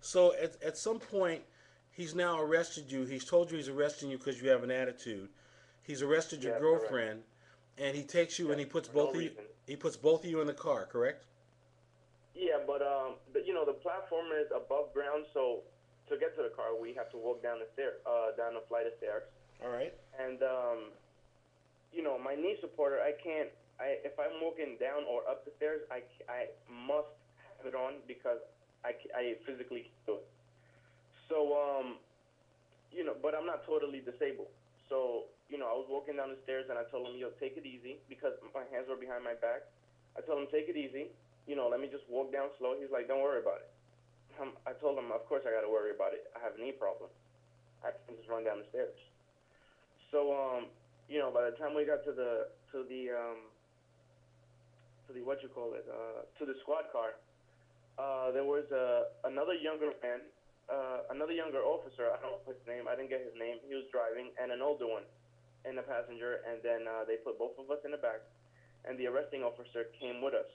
So at some point, he's now arrested you. He's told you he's arresting you because you have an attitude. He's arrested your Yes, correct. girlfriend, and he takes you and Yes, he puts for no both of you. reason. He puts both of you in the car. Correct? Yeah, but the platform is above ground, so to get to the car, we have to walk down the stair, down a flight of stairs. All right. And my knee supporter, I can't. If I'm walking down or up the stairs, I must have it on because I physically can't do it. So but I'm not totally disabled. So I was walking down the stairs and I told him, yo, take it easy because my hands were behind my back. I told him, take it easy. Let me just walk down slow. He's like, don't worry about it. I told him, of course I got to worry about it. I have a knee problem. I can just run down the stairs. So by the time we got to the what you call it to the squad car, there was another younger man, another younger officer. I don't know his name. I didn't get his name. He was driving, and an older one in the passenger. And then they put both of us in the back, and the arresting officer came with us.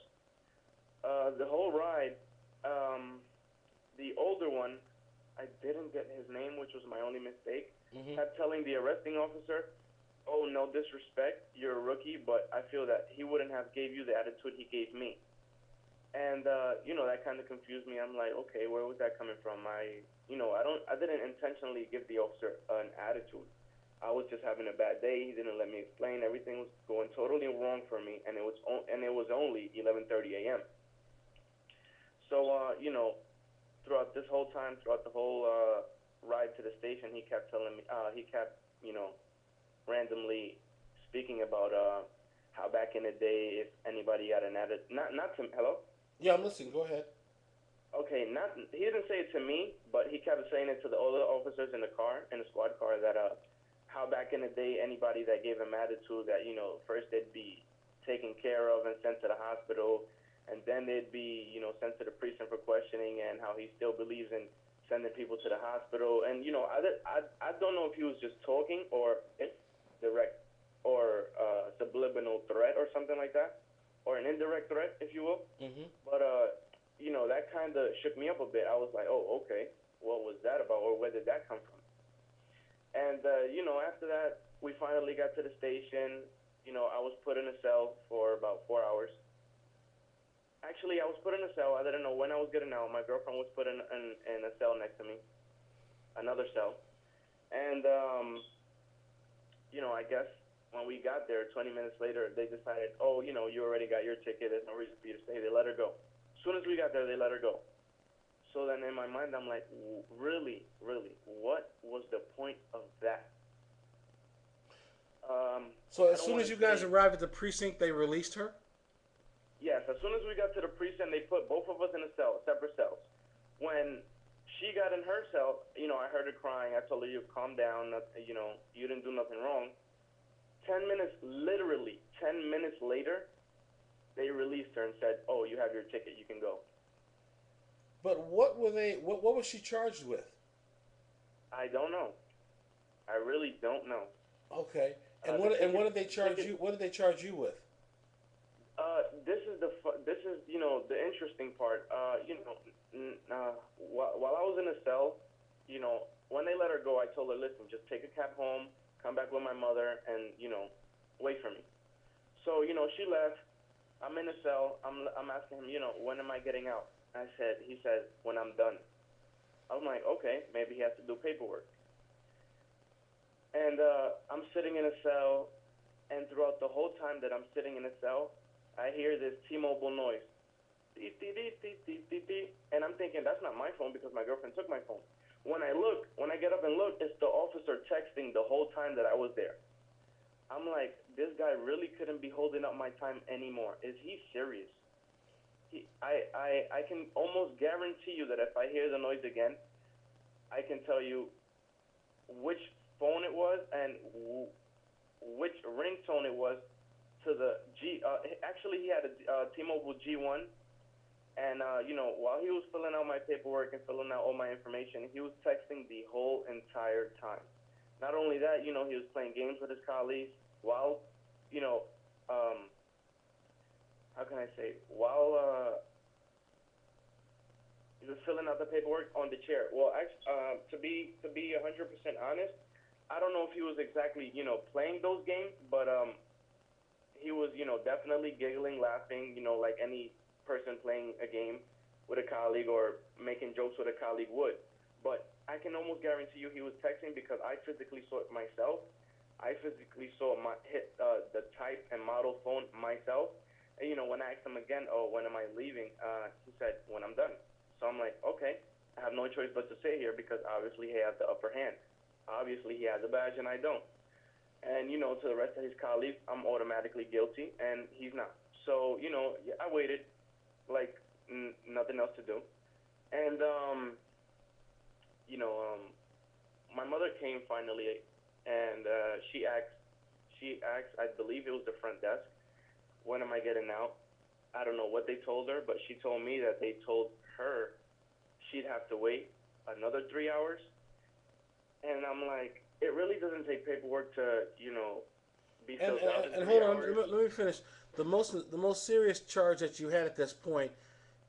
The whole ride, the older one, I didn't get his name, which was my only mistake. Mm-hmm. Kept telling the arresting officer, "Oh, no disrespect, you're a rookie, but I feel that he wouldn't have gave you the attitude he gave me." And that kind of confused me. I'm like, okay, where was that coming from? I didn't intentionally give the officer an attitude. I was just having a bad day. He didn't let me explain. Everything was going totally wrong for me, and it was only 11:30 a.m. So throughout this whole time, throughout the whole ride to the station, he kept telling me, he kept randomly speaking about how back in the day, if anybody got an attitude, not to hello. Yeah, I'm listening. Go ahead. Okay, not he didn't say it to me, but he kept saying it to the other officers in the car, in the squad car, that how back in the day anybody that gave him attitude, that first they'd be taken care of and sent to the hospital, and then they'd be sent to the precinct for questioning, and how he still believes in sending people to the hospital. And I don't know if he was just talking or if direct or subliminal threat or something like that, or an indirect threat, if you will. Mm-hmm. But that kind of shook me up a bit. I was like, oh, okay, what was that about, or where did that come from? And after that, we finally got to the station. I was put in a cell for about 4 hours. Actually, I was put in a cell. I didn't know when I was getting out. My girlfriend was put in a cell next to me, another cell. And I guess when we got there, 20 minutes later, they decided, oh, you already got your ticket. There's no reason for you to stay. They let her go. As soon as we got there, they let her go. So then in my mind, I'm like, really, really, what was the point of that? So I as don't soon want as to you guys say arrived at the precinct, they released her. yes. As soon as we got to the precinct, they put both of us in a cell, separate cells. When she got in her cell, I heard her crying. I told her, you calm down. You didn't do nothing wrong. 10 minutes, literally 10 minutes later, they released her and said, "Oh, you have your ticket. You can go." But what were they? What was she charged with? I don't know. I really don't know. Okay. The And what ticket, did they the charge ticket. you? What did they charge you with? This is the interesting part. While I was in the cell, when they let her go, I told her, listen, just take a cab home, come back with my mother, and wait for me. So she left. I'm in the cell. I'm asking him, when am I getting out? He said, when I'm done. I'm like, okay, maybe he has to do paperwork. And I'm sitting in a cell, and throughout the whole time that I'm sitting in a cell, I hear this T-Mobile noise. Dee, dee, dee, dee, dee, dee, dee. And I'm thinking, that's not my phone because my girlfriend took my phone. When I get up and look, it's the officer texting the whole time that I was there. I'm like, this guy really couldn't be holding up my time anymore. Is he serious? I can almost guarantee you that if I hear the noise again, I can tell you which phone it was and which ringtone it was to the G. Actually, he had a T-Mobile G1, and while he was filling out my paperwork and filling out all my information, he was texting the whole entire time. Not only that, he was playing games with his colleagues while, you know, um, how can I say, while just filling out the paperwork on the chair. Well, to be 100% honest, I don't know if he was exactly playing those games, but he was definitely giggling, laughing, like any person playing a game with a colleague or making jokes with a colleague would. But I can almost guarantee you he was texting because I physically saw it myself. I physically saw my hit the type and model phone myself. And when I asked him again, oh, when am I leaving? He said, when I'm done. So I'm like, okay, I have no choice but to stay here because obviously he has the upper hand. Obviously he has a badge and I don't. And to the rest of his colleagues, I'm automatically guilty and he's not. So I waited like nothing else to do. And my mother came finally, and she asked, I believe it was the front desk, when am I getting out? I don't know what they told her, but she told me that they told her she'd have to wait another 3 hours. And I'm like, it really doesn't take paperwork to, be And filled out in and three hold on, hours. let me finish. The most serious charge that you had at this point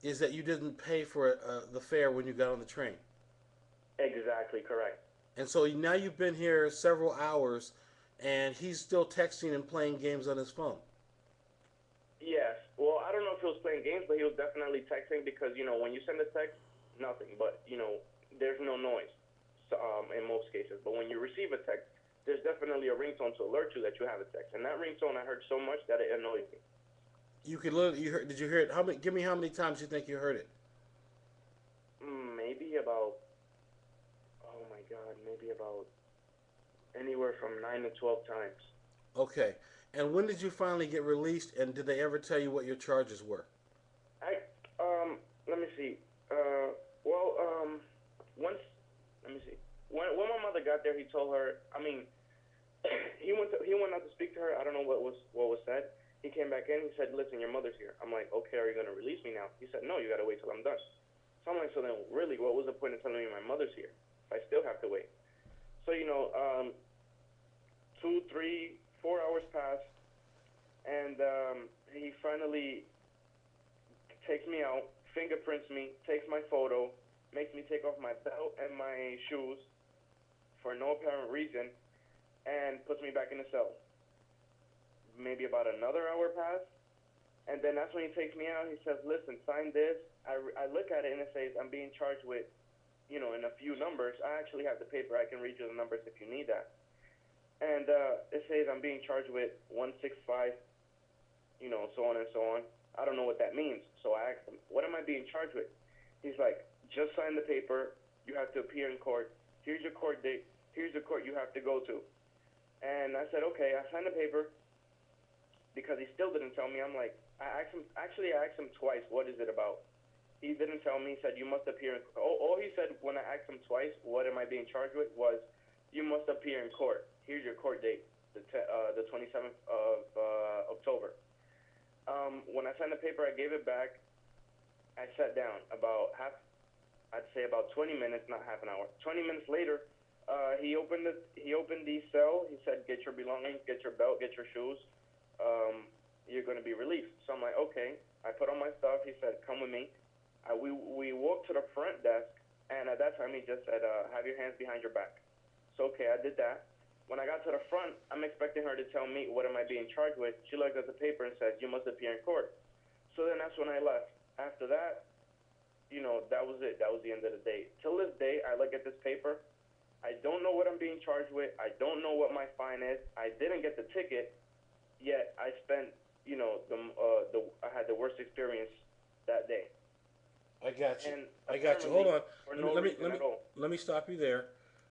is that you didn't pay for the fare when you got on the train. Exactly correct. And so now you've been here several hours, and he's still texting and playing games on his phone. Yes. Well, I don't know if he was playing games, but he was definitely texting because when you send a text, nothing. But there's no noise, so, in most cases. But when you receive a text, there's definitely a ringtone to alert you that you have a text. And that ringtone I heard so much that it annoyed me. You could literally, did you hear it? How many? Give me how many times you think you heard it? Maybe about, oh my God, maybe about anywhere from 9 to 12 times. Okay. And when did you finally get released? And did they ever tell you what your charges were? I Let me see. Well, once, let me see. When my mother got there, he told her. I mean, he went out to speak to her. I don't know what was said. He came back in. He said, "Listen, your mother's here." I'm like, "Okay, are you gonna release me now?" He said, "No, you gotta wait till I'm done." So I'm like, "So then, really, what was the point of telling me my mother's here? If I still have to wait." So 2, 3, 4 hours pass, and he finally takes me out, fingerprints me, takes my photo, makes me take off my belt and my shoes for no apparent reason, and puts me back in the cell. Maybe about another hour passed, and then that's when he takes me out. He says, "Listen, sign this." I look at it and it says I'm being charged with, in a few numbers. I actually have the paper. I can read you the numbers if you need that. And it says I'm being charged with 165, so on and so on. I don't know what that means. So I asked him, "What am I being charged with?" He's like, "Just sign the paper. You have to appear in court. Here's your court date. Here's the court you have to go to." And I said, "Okay." I signed the paper because he still didn't tell me. I'm like, I asked him twice, "What is it about?" He didn't tell me. He said, "You must appear in." All he said when I asked him twice, "What am I being charged with?" was, "You must appear in court. Here's your court date, the 27th of October." When I signed the paper, I gave it back. I sat down I'd say about 20 minutes, not half an hour. 20 minutes later, he opened the cell. He said, "Get your belongings, get your belt, get your shoes. You're going to be released." So I'm like, "Okay." I put on my stuff. He said, "Come with me." We walked to the front desk, and at that time he just said, "Have your hands behind your back." So okay, I did that. When I got to the front, I'm expecting her to tell me what am I being charged with. She looked at the paper and said, "You must appear in court." So then that's when I left. After that, that was it. That was the end of the day. Till this day, I look at this paper. I don't know what I'm being charged with. I don't know what my fine is. I didn't get the ticket, yet I spent, I had the worst experience that day. I got you. And I got you. Hold apparently, on. for Let me no let me reason let me at all. let me stop you there.